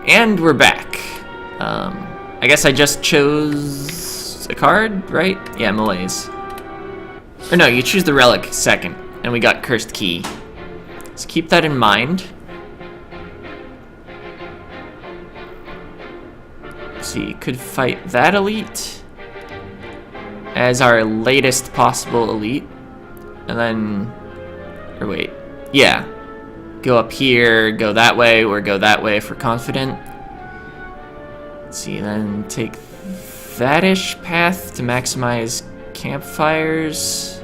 And we're back. I guess I just chose a card, right? Yeah, Malaise. Or no, you choose the relic second, and we got Cursed Key. So keep that in mind. Let's see, could fight that elite as our latest possible elite. And then, or wait, yeah. Go up here, go that way, or go that way if we're confident. Let's see, then take that-ish path to maximize campfires.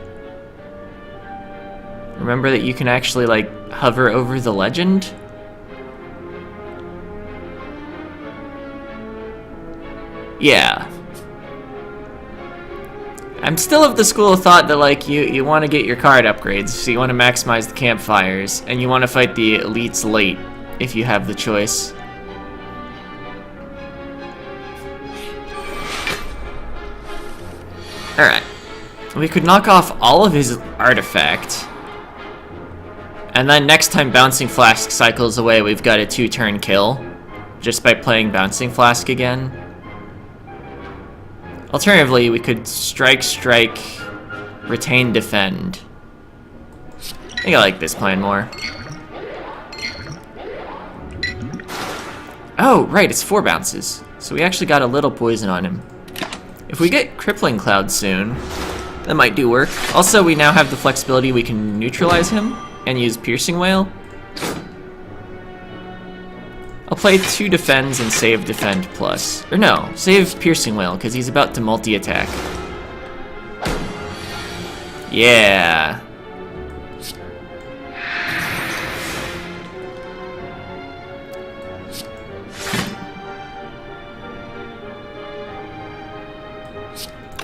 Remember that you can actually, like, hover over the legend? Yeah. I'm still of the school of thought that, like, you want to get your card upgrades, so you want to maximize the campfires, and you want to fight the elites late, if you have the choice. Alright. We could knock off all of his artifact, and then next time Bouncing Flask cycles away, we've got a 2-turn kill, just by playing Bouncing Flask again. Alternatively, we could strike, retain, defend. I think I like this plan more. Oh, right, it's 4 bounces. So we actually got a little poison on him. If we get Crippling Cloud soon, that might do work. Also, we now have the flexibility, we can neutralize him and use Piercing Wail. I'll play 2 defends and save defend plus. Or no, save Piercing Wail, because he's about to multi-attack. Yeah.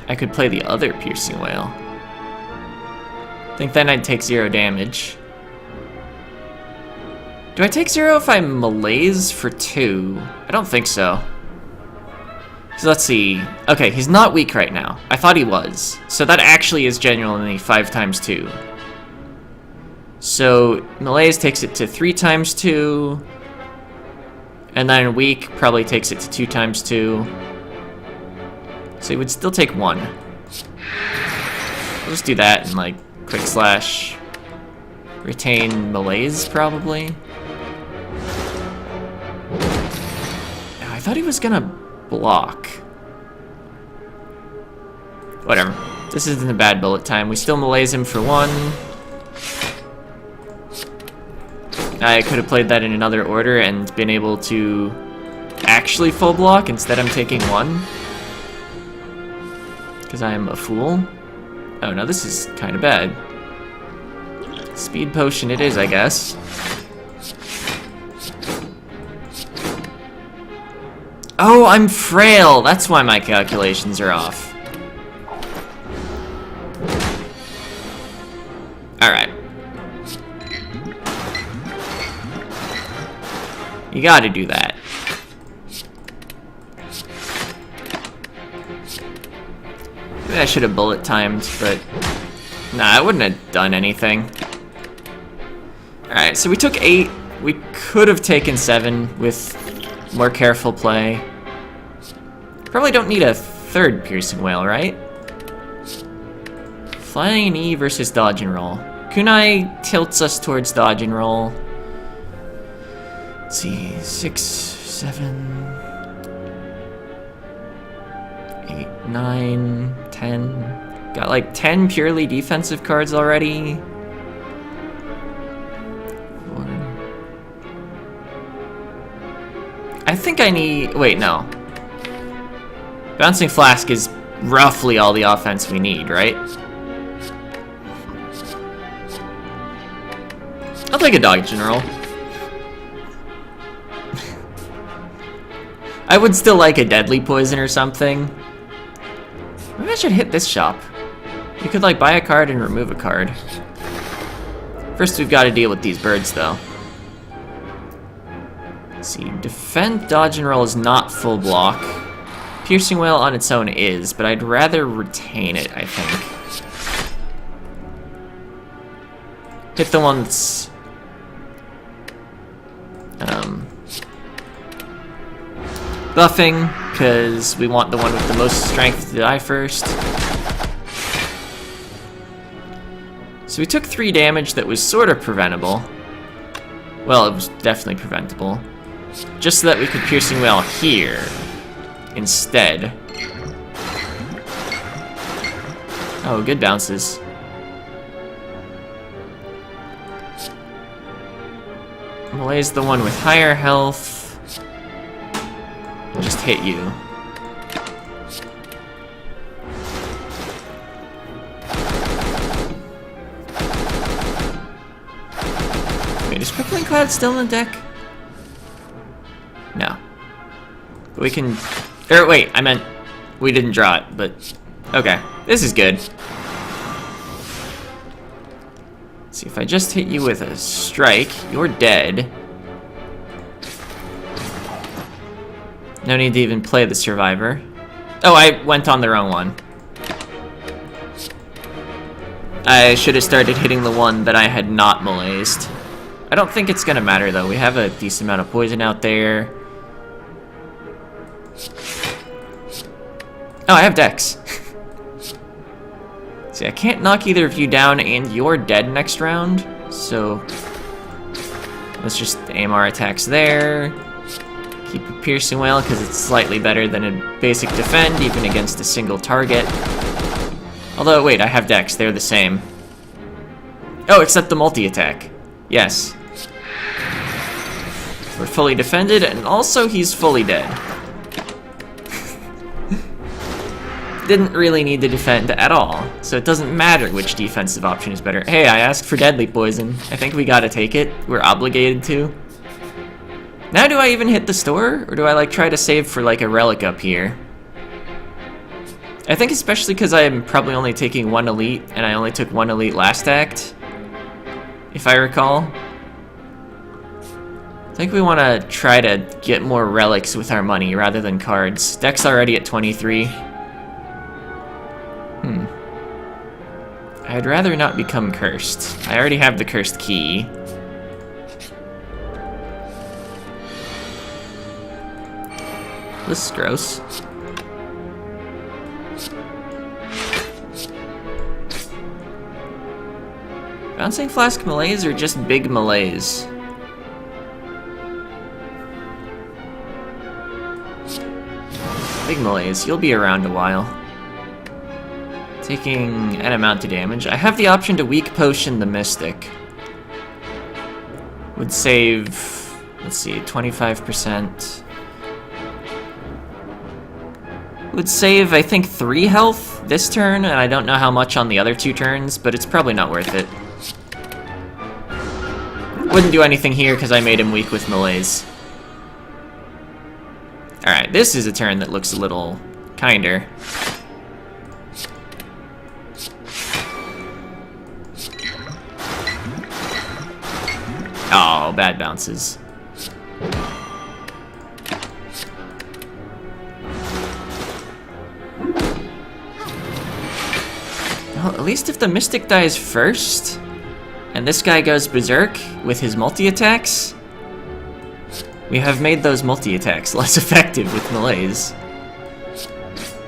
I could play the other Piercing Wail. I think then I'd take 0 damage. Do I take 0 if I Malaise for 2? I don't think so. So let's see. Okay, he's not weak right now. I thought he was. So that actually is genuinely 5 times 2. So Malaise takes it to 3 times 2. And then weak probably takes it to 2 times 2. So he would still take 1. I'll just do that and like quick slash retain Malaise probably. I thought he was gonna block. Whatever. This isn't a bad bullet time. We still Malaise him for 1. I could have played that in another order and been able to actually full block. Instead I'm taking 1. Because I am a fool. Oh no, this is kind of bad. Speed potion it is, I guess. Oh, I'm frail! That's why my calculations are off. Alright. You gotta do that. Maybe I should have bullet timed, but nah, I wouldn't have done anything. Alright, so we took 8. We could have taken 7 with more careful play. Probably don't need a 3rd Piercing Wail, right? Flying E versus dodge and roll. Kunai tilts us towards dodge and roll. Let's see, 6, 7, 8, 9, 10. Got like 10 purely defensive cards already. 4. I think I need, wait, no. Bouncing Flask is roughly all the offense we need, right? I'll take a dodge and roll. I would still like a deadly poison or something. Maybe I should hit this shop. You could like buy a card and remove a card. First we've got to deal with these birds though. Let's see, defend, dodge, and roll is not full block. Piercing Wail on its own is, but I'd rather retain it, I think. Hit the one that's buffing, because we want the one with the most strength to die first. So we took 3 damage that was sort of preventable. Well, it was definitely preventable. Just so that we could Piercing Wail here instead. Oh, good bounces. Melee's the one with higher health. I'll just hit you. Wait, is Crippling Cloud still in the deck? No. But we can... Or wait, I meant we didn't draw it, but... Okay, this is good. See, if I just hit you with a strike, you're dead. No need to even play the survivor. Oh, I went on the wrong one. I should have started hitting the one that I had not melee'd. I don't think it's gonna matter though. We have a decent amount of poison out there. Oh, I have Dex. See, I can't knock either of you down, and you're dead next round, so let's just aim our attacks there. Keep a Piercing Wail, because it's slightly better than a basic defend, even against a single target. Although, wait, I have Dex, they're the same. Oh, except the multi-attack. Yes. We're fully defended, and also he's fully dead. Didn't really need to defend at all, so it doesn't matter which defensive option is better. Hey, I asked for Deadly Poison. I think we gotta take it. We're obligated to. Now do I even hit the store, or do I like try to save for like a relic up here? I think especially because I'm probably only taking 1 elite, and I only took 1 elite last act, if I recall. I think we want to try to get more relics with our money rather than cards. Deck's already at 23. I'd rather not become cursed. I already have the cursed key. This is gross. Bouncing Flask melees or just big melees? Big melees, you'll be around a while. Taking an amount of damage. I have the option to weak potion the Mystic. Would save, let's see, 25%. Would save, I think, 3 health this turn, and I don't know how much on the other 2 turns, but it's probably not worth it. Wouldn't do anything here because I made him weak with melees. Alright, this is a turn that looks a little kinder. Oh, bad bounces. Well, at least if the Mystic dies first, and this guy goes berserk with his multi-attacks, we have made those multi-attacks less effective with melees.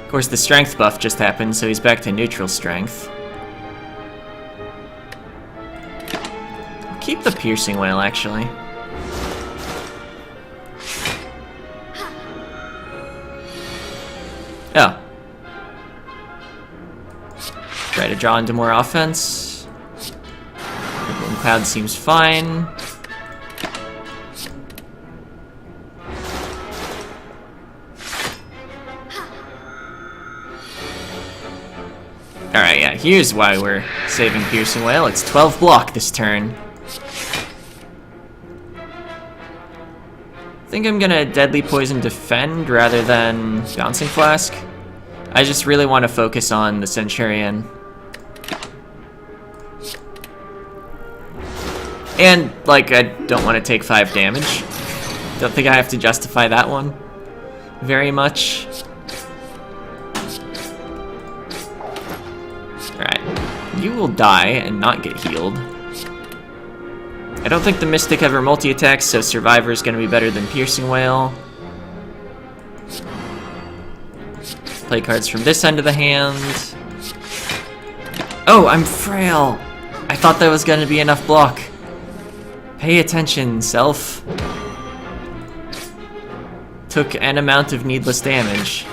Of course, the strength buff just happened, so he's back to neutral strength. Keep the Piercing Wail, actually. Oh. Try to draw into more offense. Crippling Cloud seems fine. Alright, yeah, here's why we're saving Piercing Wail. It's 12 block this turn. I think I'm gonna Deadly Poison defend rather than Bouncing Flask. I just really want to focus on the Centurion. And, like, I don't want to take 5 damage. Don't think I have to justify that one very much. Alright, you will die and not get healed. I don't think the Mystic ever multi-attacks, so Survivor's gonna be better than Piercing Wail. play cards from this end of the hand. Oh, I'm frail! I thought that was gonna be enough block. Pay attention, self. Took an amount of needless damage.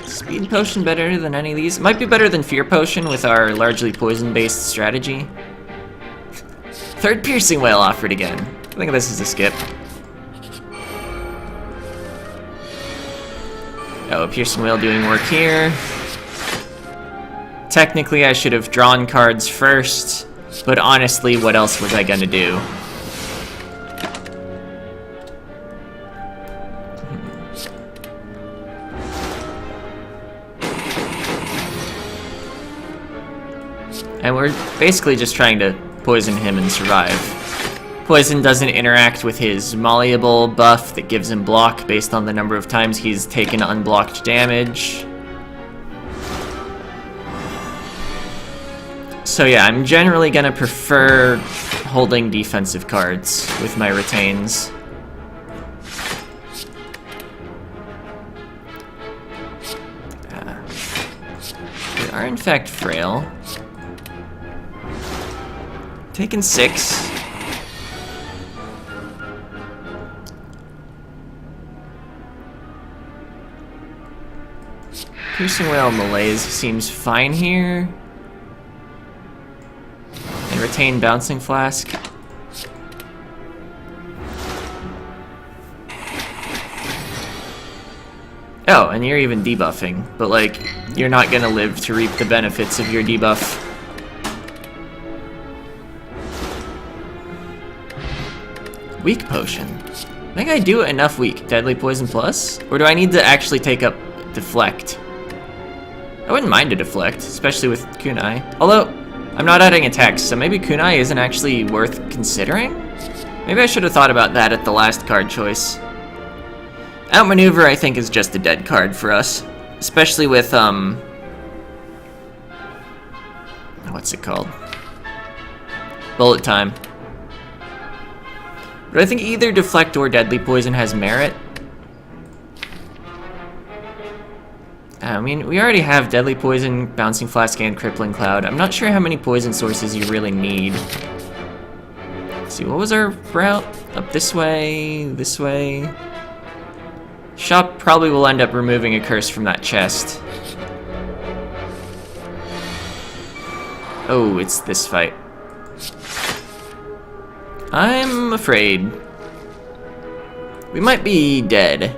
Speed Potion better than any of these? Might be better than Fear Potion with our largely poison-based strategy. Third Piercing Whale offered again. I think this is a skip. Oh, Piercing Whale doing work here. Technically, I should have drawn cards first, but honestly, what else was I gonna do? And we're basically just trying to poison him and survive. Poison doesn't interact with his malleable buff that gives him block based on the number of times he's taken unblocked damage. So yeah, I'm generally gonna prefer holding defensive cards with my retains. They are in fact frail. Taking 6. Piercing Whale Malaise seems fine here. And retain Bouncing Flask. Oh, and you're even debuffing, but like, you're not gonna live to reap the benefits of your debuff. Weak Potion. I think I do enough weak. Deadly Poison Plus? Or do I need to actually take up Deflect? I wouldn't mind a Deflect, especially with Kunai. Although, I'm not adding attacks, so maybe Kunai isn't actually worth considering? Maybe I should have thought about that at the last card choice. Outmaneuver, I think, is just a dead card for us. Especially with, what's it called? Bullet Time. But I think either Deflect or Deadly Poison has merit. I mean, we already have Deadly Poison, Bouncing Flask, and Crippling Cloud. I'm not sure how many poison sources you really need. Let's see, what was our route? Up this way, this way. Shop probably will end up removing a curse from that chest. Oh, it's this fight. I'm afraid. We might be dead.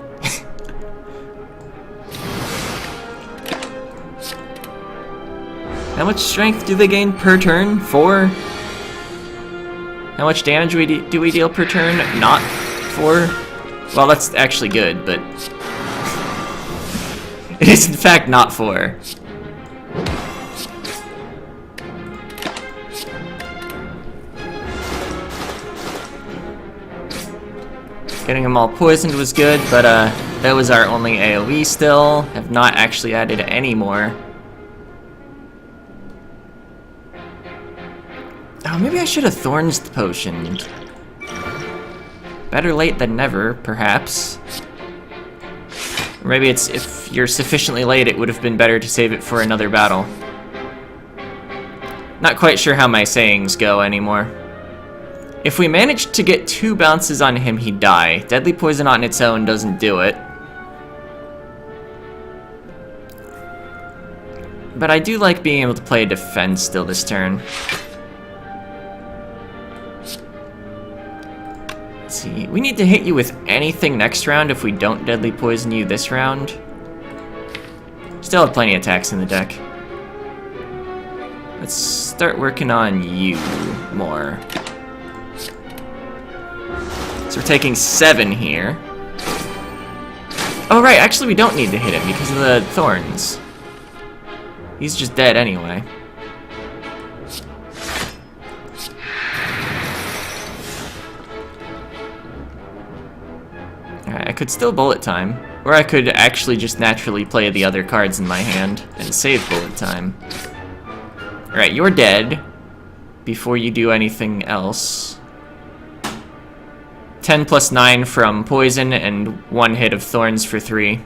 How much strength do they gain per turn? 4? How much damage do we deal per turn? Not 4? Well, that's actually good, but... it is in fact not 4. Getting them all poisoned was good, but that was our only AoE still. Have not actually added any more. Oh, maybe I should have Thorns the potion. Better late than never, perhaps. Or maybe it's if you're sufficiently late, it would have been better to save it for another battle. Not quite sure how my sayings go anymore. If we manage to get 2 bounces on him, he'd die. Deadly Poison on its own doesn't do it. But I do like being able to play defense still this turn. Let's see. We need to hit you with anything next round if we don't Deadly Poison you this round. Still have plenty of attacks in the deck. Let's start working on you more. So we're taking 7 here. Oh right, actually we don't need to hit him because of the thorns. He's just dead anyway. Alright, I could still bullet time. Or I could actually just naturally play the other cards in my hand and save bullet time. Alright, you're dead before you do anything else. 10 plus 9 from poison, and 1 hit of thorns for 3.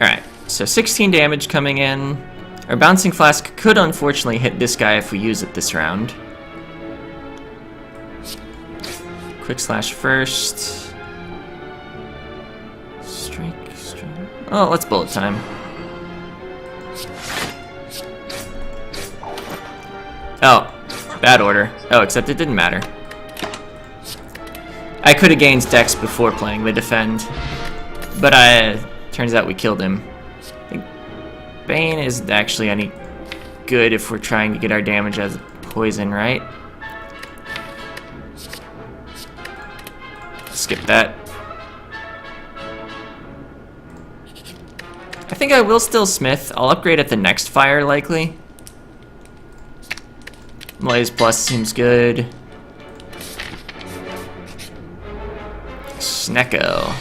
Alright, so 16 damage coming in. Our Bouncing Flask could unfortunately hit this guy if we use it this round. Quick Slash first. Strike. Oh, let's bullet time. Oh, bad order. Oh, except it didn't matter. I could have gained Dex before playing the defend, but turns out we killed him. I think Bane isn't actually any good if we're trying to get our damage as poison, right? Skip that. I think I will still Smith. I'll upgrade at the next fire, likely. Malaise Plus seems good. Snecko.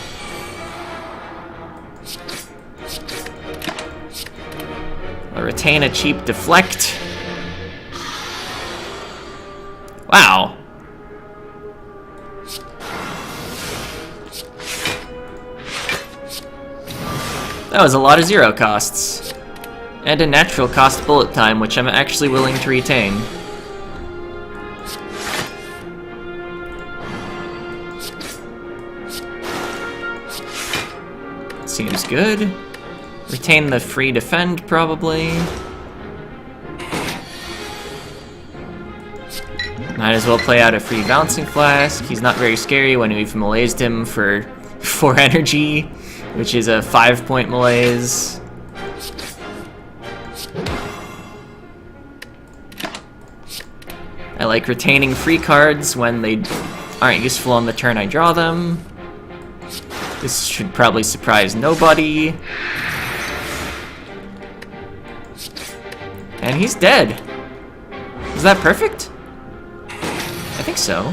I'll retain a cheap deflect. Wow. That was a lot of 0 costs. And a natural cost bullet time, which I'm actually willing to retain. Seems good. Retain the free defend, probably. Might as well play out a free Bouncing Flask. He's not very scary when we've malaised him for 4 energy, which is a 5-point malaise. I like retaining free cards when they aren't useful on the turn I draw them. This should probably surprise nobody. And he's dead. Is that perfect? I think so.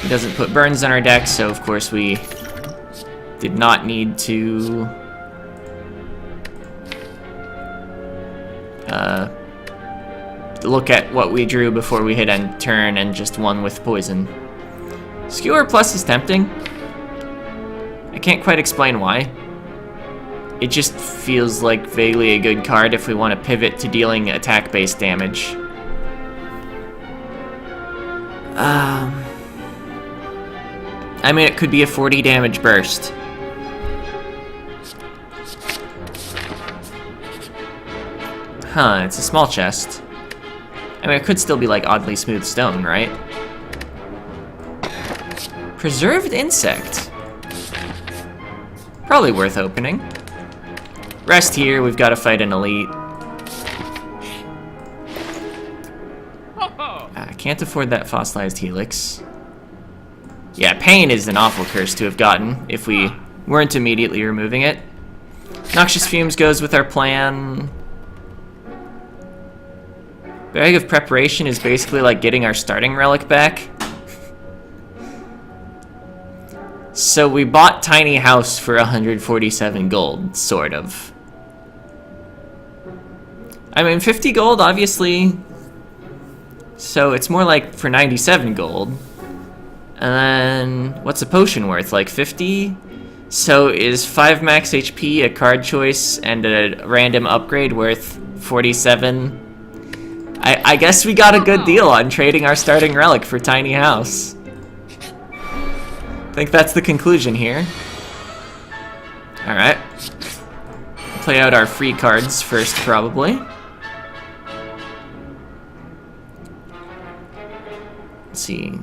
He doesn't put burns on our deck, so of course we did not need to look at what we drew before we hit end turn and just won with poison. Skewer Plus is tempting. I can't quite explain why. It just feels like vaguely a good card if we want to pivot to dealing attack-based damage. I mean, it could be a 40 damage burst. Huh, it's a small chest. I mean, it could still be like oddly smooth stone, right? Preserved Insect. Probably worth opening. Rest here, we've got to fight an elite. I can't afford that fossilized helix. Yeah, Pain is an awful curse to have gotten if we weren't immediately removing it. Noxious Fumes goes with our plan. Bag of Preparation is basically like getting our starting relic back. So we bought Tiny House for 147 gold, sort of. I mean, 50 gold, obviously. So it's more like for 97 gold. And then, what's a potion worth? Like 50? So is 5 max HP a card choice and a random upgrade worth 47? I guess we got a good deal on trading our starting relic for Tiny House. I think that's the conclusion here. Alright. Play out our free cards first, probably. Let's see.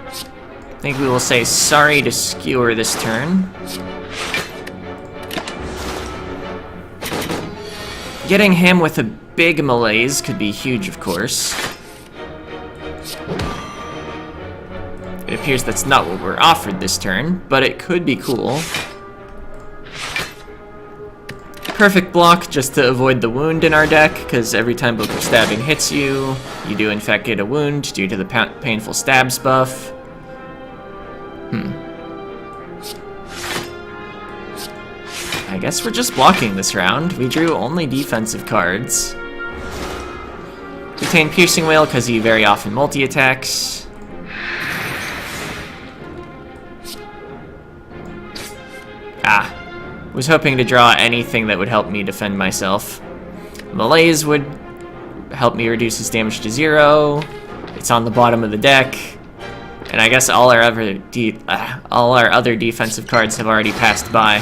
I think we will say sorry to Skewer this turn. Getting him with a big malaise could be huge, of course. It appears that's not what we're offered this turn, but it could be cool. Perfect block just to avoid the wound in our deck, because every time Book of Stabbing hits you, you do in fact get a wound due to the painful stabs buff. I guess we're just blocking this round. We drew only defensive cards. Retain Piercing Wail because he very often multi-attacks. Was hoping to draw anything that would help me defend myself. Malaise would help me reduce his damage to 0. It's on the bottom of the deck. And I guess all our other defensive cards have already passed by.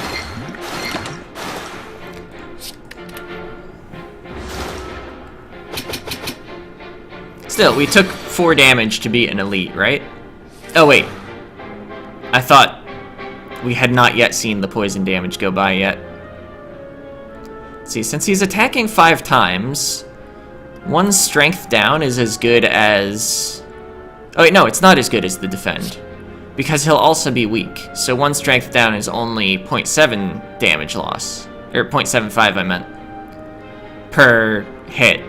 Still, we took 4 damage to beat an elite, right? Oh wait. I thought we had not yet seen the poison damage go by yet. Let's see, since he's attacking 5 times, 1 strength down is as good as... Oh wait, no, it's not as good as the defend. Because he'll also be weak. So 1 strength down is only 0.7 damage loss. Or 0.75, I meant. Per hit.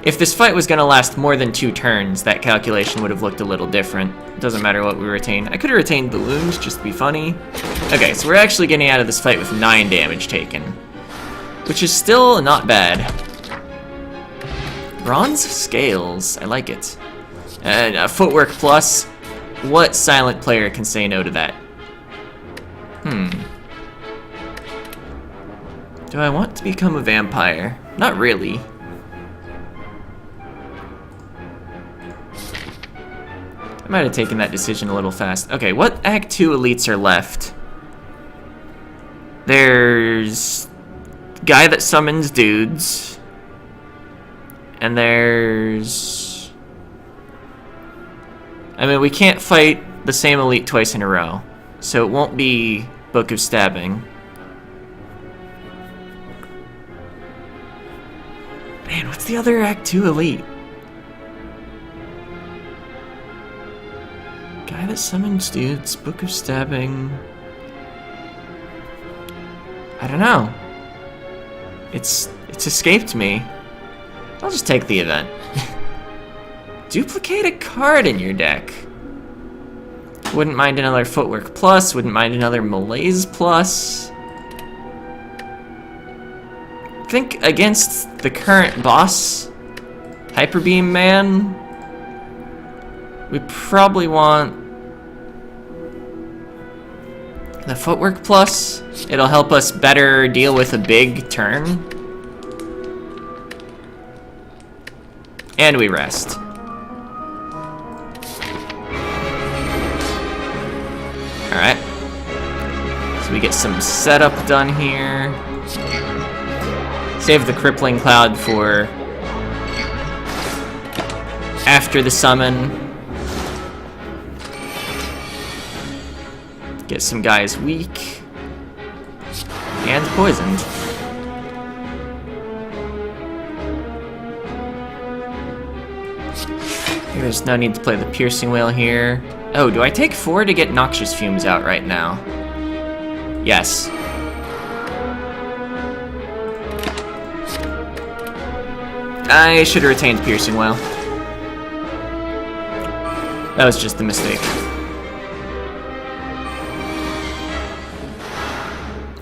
If this fight was going to last more than 2 turns, that calculation would have looked a little different. Doesn't matter what we retain. I could have retained the wounds just to be funny. Okay, so we're actually getting out of this fight with 9 damage taken. Which is still not bad. Bronze Scales. I like it. And Footwork Plus. What silent player can say no to that? Do I want to become a vampire? Not really. I might have taken that decision a little fast. Okay, what Act 2 elites are left? There's... Guy that summons dudes. And there's... I mean, we can't fight the same elite twice in a row. So it won't be Book of Stabbing. Man, what's the other Act 2 elite? Guy that summons dudes, Book of Stabbing... I don't know. It's escaped me. I'll just take the event. Duplicate a card in your deck. Wouldn't mind another Footwork Plus, wouldn't mind another Malaise Plus. I think against the current boss, Hyper Beam Man, we probably want the Footwork Plus. It'll help us better deal with a big turn. And we rest. Alright. So we get some setup done here. Save the Crippling Cloud for after the summon. Get some guys weak. And poisoned. There's no need to play the Piercing Wail here. Oh, do I take 4 to get Noxious Fumes out right now? Yes. I should have retained Piercing Wail. That was just a mistake.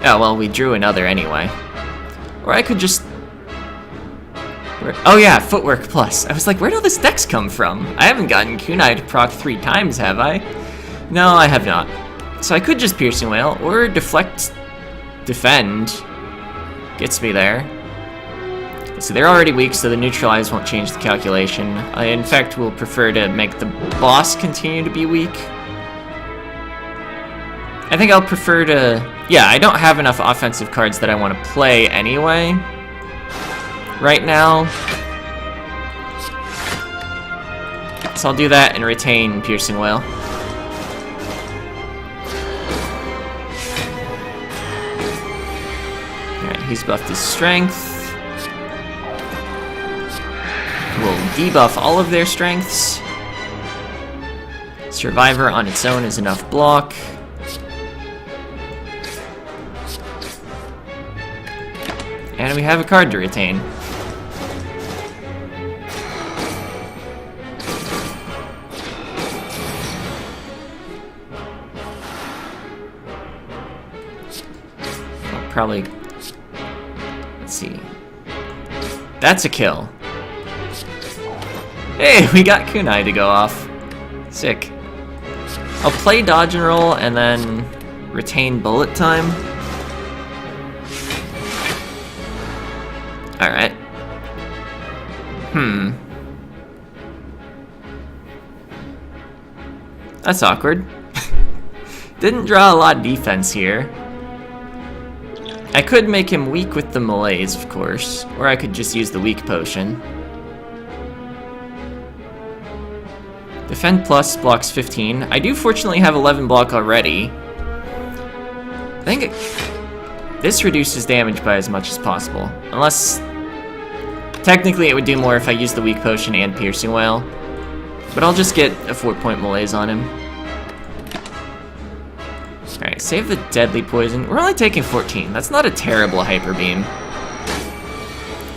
Oh, well, we drew another anyway. Or I could just... Oh yeah, Footwork Plus. I was like, where'd all this decks come from? I haven't gotten Kunai to proc 3 times, have I? No, I have not. So I could just Piercing Wail, or Deflect, Defend. Gets me there. So they're already weak, so the Neutralize won't change the calculation. I, in fact, will prefer to make the boss continue to be weak. I think I'll prefer to... Yeah, I don't have enough offensive cards that I want to play anyway. Right now. So I'll do that and retain Piercing Wail. Alright, he's buffed his strength. We'll debuff all of their strengths. Survivor on its own is enough block. And we have a card to retain. probably... Let's see. That's a kill. Hey, we got kunai to go off. Sick. I'll play dodge and roll and then retain bullet time. Alright. That's awkward. Didn't draw a lot of defense here. I could make him weak with the melees, of course, or I could just use the weak potion. Defend plus blocks 15. I do fortunately have 11 block already. I think this reduces damage by as much as possible. Unless... Technically it would do more if I used the weak potion and piercing wail. But I'll just get a 4-point melees on him. Alright, save the deadly poison. We're only taking 14. That's not a terrible hyper beam.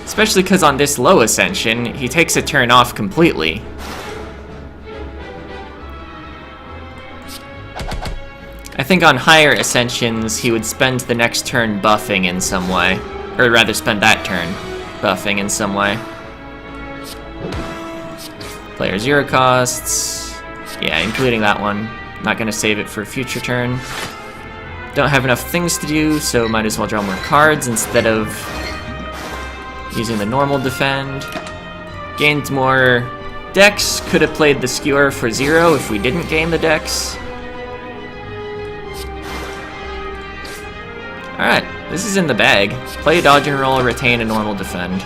Especially because on this low ascension, he takes a turn off completely. I think on higher ascensions, he would spend the next turn buffing in some way. Or rather, spend that turn buffing in some way. Player 0 costs. Yeah, including that one. Not gonna save it for a future turn. Don't have enough things to do, so might as well draw more cards instead of using the normal defend. Gained more dex. Could have played the skewer for 0 if we didn't gain the dex. Alright, this is in the bag. Play a dodge and roll, retain a normal defend.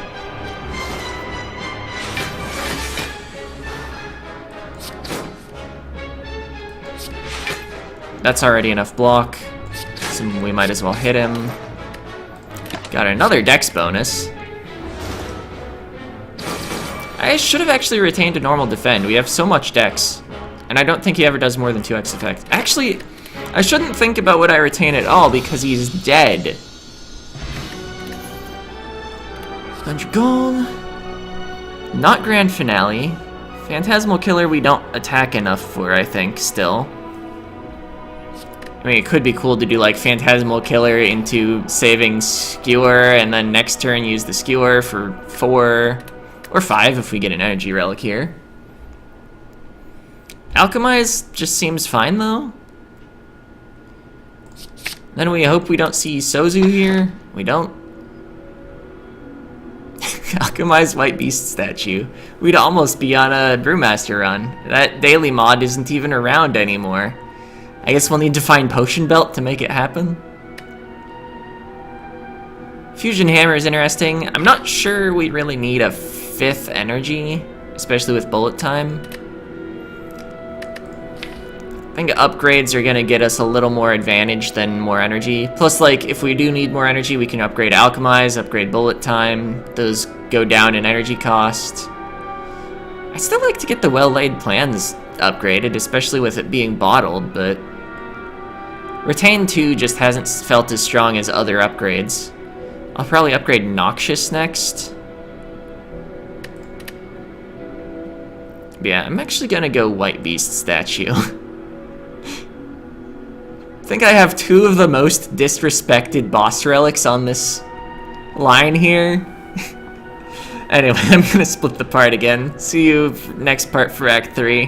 That's already enough block, so we might as well hit him. Got another dex bonus. I should have actually retained a normal defend. We have so much dex, and I don't think he ever does more than 2x effect. Actually, I shouldn't think about what I retain at all because he's dead. 100 gold. Not Grand Finale. Phantasmal Killer we don't attack enough for, I think, still. I mean, it could be cool to do like Phantasmal Killer into saving Skewer, and then next turn use the Skewer for 4 or 5 if we get an energy relic here. Alchemize just seems fine though. Then we hope we don't see Sozu here. We don't. Alchemize White Beast statue. We'd almost be on a Brewmaster run. That daily mod isn't even around anymore. I guess we'll need to find Potion Belt to make it happen. Fusion Hammer is interesting. I'm not sure we really need a 5th energy, especially with bullet time. I think upgrades are gonna get us a little more advantage than more energy. Plus, like, if we do need more energy, we can upgrade Alchemize, upgrade bullet time. Those go down in energy cost. I still like to get the well-laid plans upgraded, especially with it being bottled, but Retain 2 just hasn't felt as strong as other upgrades. I'll probably upgrade Noxious next. But yeah, I'm actually gonna go White Beast statue. I think I have 2 of the most disrespected boss relics on this line here. Anyway, I'm gonna split the part again. See you next part for Act 3.